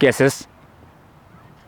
KSS,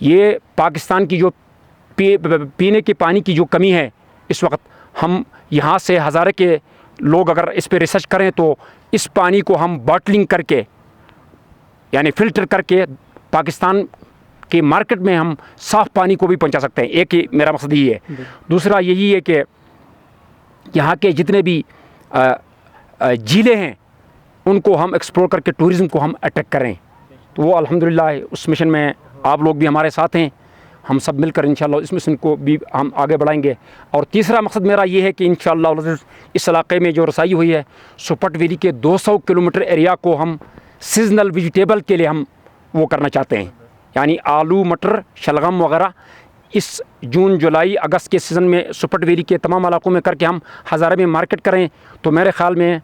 یہ پاکستان کی جو پینے کے پانی کی جو کمی ہے اس وقت، ہم یہاں سے ہزارے کے لوگ اگر اس پہ ریسرچ کریں تو اس پانی کو ہم باٹلنگ کر کے یعنی فلٹر کر کے پاکستان کے مارکیٹ میں ہم صاف پانی کو بھی پہنچا سکتے ہیں. ایک ہی میرا مقصد یہی ہے. دوسرا یہی ہے کہ یہاں کے جتنے بھی جھیلیں ہیں ان کو ہم ایکسپلور کر کے ٹورزم کو ہم اٹریکٹ کریں. تو وہ الحمدللہ اس مشن میں آپ لوگ بھی ہمارے ساتھ ہیں. ہم سب مل کر انشاءاللہ اس مشن کو بھی ہم آگے بڑھائیں گے. اور تیسرا مقصد میرا یہ ہے کہ انشاءاللہ اس علاقے میں جو رسائی ہوئی ہے سپٹ ویلی کے 200 کلومیٹر ایریا کو ہم سیزنل ویجیٹیبل کے لیے ہم وہ کرنا چاہتے ہیں. یعنی آلو، مٹر، شلغم وغیرہ اس جون، جولائی، اگست کے سیزن میں سپٹ ویلی کے تمام علاقوں میں کر کے ہم ہزارے میں مارکیٹ کریں. تو میرے خیال میں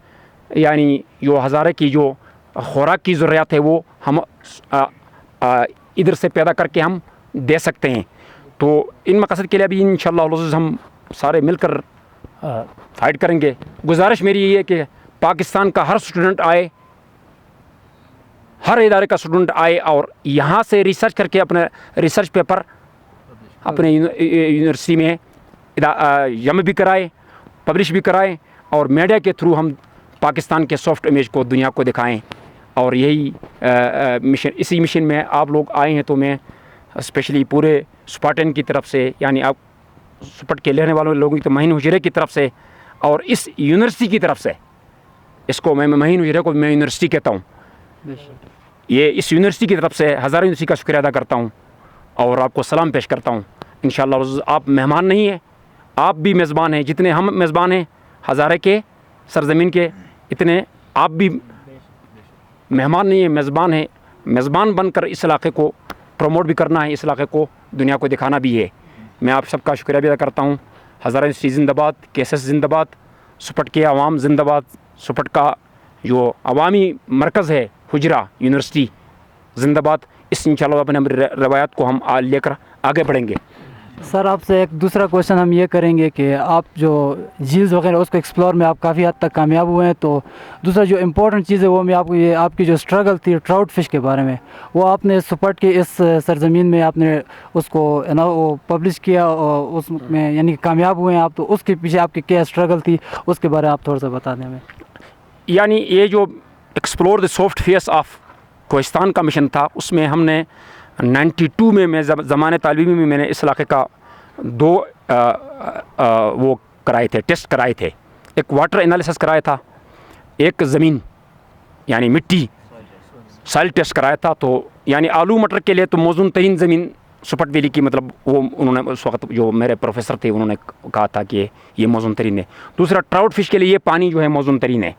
یعنی جو ہزارے کی جو خوراک کی ضروریات ہے وہ ہم ادھر سے پیدا کر کے ہم دے سکتے ہیں. تو ان مقاصد کے لیے بھی انشاءاللہ ہم سارے مل کر فائٹ کریں گے. گزارش میری یہ ہے کہ پاکستان کا ہر اسٹوڈنٹ آئے، ہر ادارے کا اسٹوڈنٹ آئے اور یہاں سے ریسرچ کر کے اپنے ریسرچ پیپر اپنے یونیورسٹی میں جمع بھی کرائے، پبلش بھی کرائے اور میڈیا کے تھرو ہم پاکستان کے سافٹ امیج کو دنیا کو دکھائیں. اور یہی مشن، اسی مشن میں آپ لوگ آئے ہیں تو میں اسپیشلی پورے سپاٹن کی طرف سے، یعنی آپ سپٹ کے لینے والوں لوگوں کی تو مہین حجرے کی طرف سے اور اس یونیورسٹی کی طرف سے، اس کو میں مہین حجرے کو میں یونیورسٹی کہتا ہوں، یہ اس یونیورسٹی کی طرف سے ہزارہ یونیورسٹی کا شکریہ ادا کرتا ہوں اور آپ کو سلام پیش کرتا ہوں. انشاءاللہ آپ مہمان نہیں ہیں، آپ بھی میزبان ہیں. جتنے ہم میزبان ہیں ہزارے کے سرزمین کے، اتنے آپ بھی مہمان نہیں ہیں، میزبان ہیں. میزبان بن کر اس علاقے کو پروموٹ بھی کرنا ہے، اس علاقے کو دنیا کو دکھانا بھی ہے. میں آپ سب کا شکریہ بھی ادا کرتا ہوں. ہزارہ یونیورسٹی زندہ باد، کیسس زندہ باد، سپٹ کے عوام زندہ باد، سپٹ کا جو عوامی مرکز ہے حجرہ یونیورسٹی زندہ باد. اس انشاءاللہ اپنے روایات کو ہم لے کر آگے بڑھیں گے. سر آپ سے ایک دوسرا کوشچن ہم یہ کریں گے کہ آپ جو جھیلز وغیرہ اس کو ایکسپلور میں آپ کافی حد تک کامیاب ہوئے ہیں، تو دوسرا جو امپورٹنٹ چیز ہے وہ میں آپ کو یہ آپ کی جو اسٹرگل تھی ٹراؤٹ فش کے بارے میں، وہ آپ نے سپٹ کے اس سرزمین میں آپ نے اس کو وہ پبلش کیا اور اس میں یعنی کامیاب ہوئے ہیں آپ، تو اس کے پیچھے آپ کی کیا اسٹرگل تھی اس کے بارے میں آپ تھوڑا سا بتا دیں ہمیں. یعنی یہ جو explore the soft face of Kohistan کا مشن تھا، اس میں ہم نے 92 میں زمانے طالبی میں میں نے اس علاقے کا 2 وہ کرائے تھے، ٹیسٹ کرائے تھے. ایک واٹر انالیسس کرایا تھا، ایک زمین یعنی مٹی سائل ٹیسٹ کرایا تھا. تو یعنی آلو مٹر کے لیے تو موزون ترین زمین سپٹ ویلی کی، مطلب وہ انہوں نے اس وقت جو میرے پروفیسر تھے انہوں نے کہا تھا کہ یہ موزون ترین ہے. دوسرا ٹراؤٹ فش کے لیے یہ پانی جو ہے موزون ترین ہے.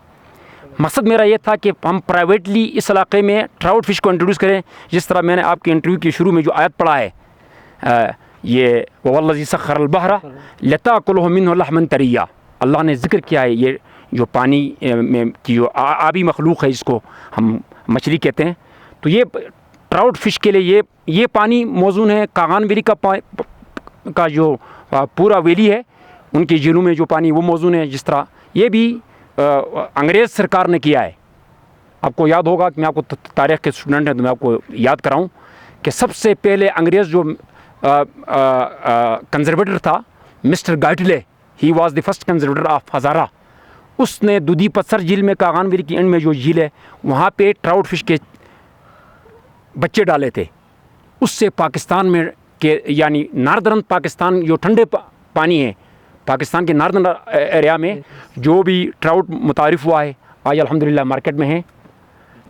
مقصد میرا یہ تھا کہ ہم پرائیویٹلی اس علاقے میں ٹراؤٹ فش کو انٹروڈیوس کریں. جس طرح میں نے آپ کے انٹرویو کے شروع میں جو آیت پڑھا ہے، یہ وَوَالَّذِي سَخَّرَ الْبَحْرَ لِتَأْكُلُوا مِنْهُ لَحْمًا طَرِيًّا، اللہ نے ذکر کیا ہے یہ جو پانی میں کی جو آبی مخلوق ہے، اس کو ہم مچھلی کہتے ہیں. تو یہ ٹراؤٹ فش کے لیے یہ پانی موزون ہے. کاغان ویلی کا جو پورا ویلی ہے ان کی جھیلوں میں جو پانی وہ موزون ہے. جس طرح یہ بھی انگریز سرکار نے کیا ہے. آپ کو یاد ہوگا کہ میں آپ کو تاریخ کے اسٹوڈنٹ ہیں تو میں آپ کو یاد کراؤں کہ سب سے پہلے انگریز جو کنزرویٹر تھا مسٹر گائٹلے، he was the first conservator of Hazara. اس نے دودھی پتھر جھیل میں کاغان ویلی کی اینڈ میں جو جھیل ہے وہاں پہ ٹراؤٹ فش کے بچے ڈالے تھے. اس سے پاکستان میں کے یعنی ناردرن پاکستان جو ٹھنڈے پانی ہے، پاکستان کے ناردرن ایریا میں جو بھی ٹراؤٹ متعارف ہوا ہے آج الحمدللہ مارکیٹ میں ہے.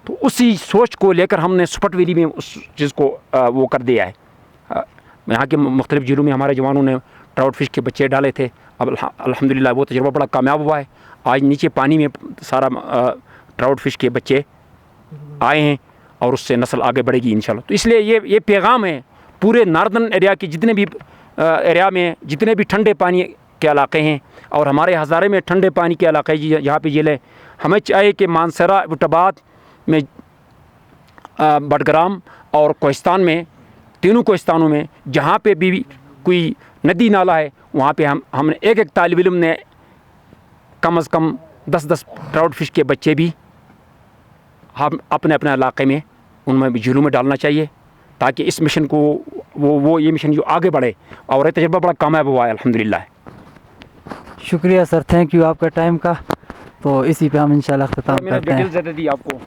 تو اسی سوچ کو لے کر ہم نے سپٹ ویلی میں اس چیز کو وہ کر دیا ہے. یہاں کے مختلف جھیلوں میں ہمارے جوانوں نے ٹراؤٹ فش کے بچے ڈالے تھے. اب الحمدللہ وہ تجربہ بڑا کامیاب ہوا ہے. آج نیچے پانی میں سارا ٹراؤٹ فش کے بچے آئے ہیں اور اس سے نسل آگے بڑھے گی انشاءاللہ. تو اس لیے یہ پیغام ہے پورے ناردرن ایریا کے جتنے بھی ایریا میں جتنے بھی ٹھنڈے پانی کے علاقے ہیں اور ہمارے ہزارے میں ٹھنڈے پانی کے علاقے جہاں پہ جھیلیں، ہمیں چاہیے کہ مانسہرہ، ایبٹ آباد میں، بڈگرام اور کوہستان میں، تینوں کوہستانوں میں جہاں پہ بھی کوئی ندی نالا ہے وہاں پہ ہم نے ایک طالب علم نے کم از کم 10 ٹراؤٹ فش کے بچے بھی ہم اپنے علاقے میں ان میں بھی جھیلوں میں ڈالنا چاہیے تاکہ اس مشن کو وہ یہ مشن جو آگے بڑھے اور یہ تجربہ بڑا کامیاب ہوا ہے الحمدللہ. شکریہ سر، تھینک یو آپ کا ٹائم کا. تو اسی پہ ہم انشاءاللہ اختتام میں نے کرتے ہیں. ڈیٹیل زیادہ دی آپ کو.